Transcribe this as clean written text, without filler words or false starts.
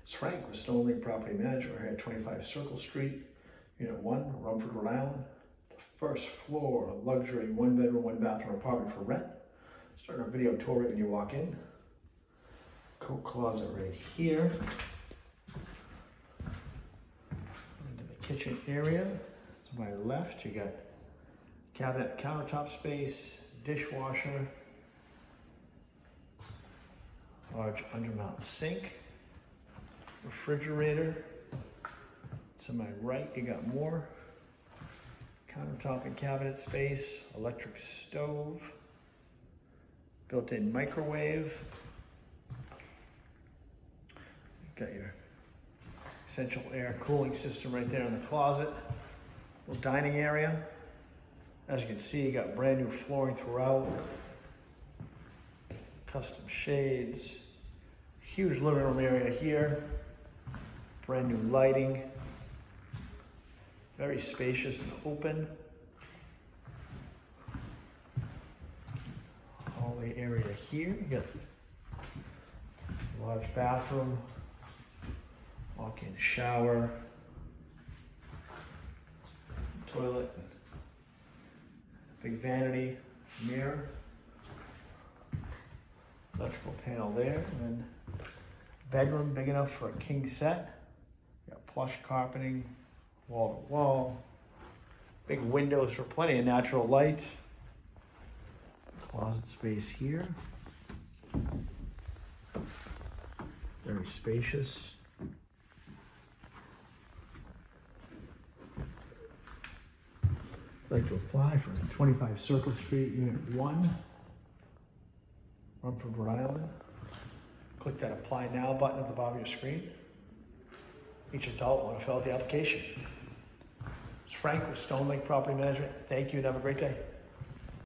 It's Frank with Stonelink Property Management. We're here at 25 Circle Street, Unit 1, Rumford, Rhode Island. The first floor, luxury, 1-bedroom, 1-bathroom apartment for rent. Starting our video tour right when you walk in. Coat closet right here. Into the kitchen area. To my left, you got cabinet countertop space, dishwasher, large undermount sink, refrigerator. To my right, you got more countertop and cabinet space, electric stove, built-in microwave. Got your central air cooling system right there in the closet. Little dining area. As you can see, you got brand new flooring throughout. Custom shades. Huge living room area here. Brand new lighting. Very spacious and open. Hallway area here. You got a large bathroom. Walk-in shower. Toilet. Big vanity mirror. Electrical panel there. And then bedroom big enough for a king set. Got plush carpeting, wall to wall. Big windows for plenty of natural light. Closet space here. Very spacious. I'd like to apply for 25 Circle Street, Unit 1, Rumford, Rhode Island. Click that Apply Now button at the bottom of your screen. Each adult will want to fill out the application. It's Frank with Stonelink Property Management. Thank you and have a great day.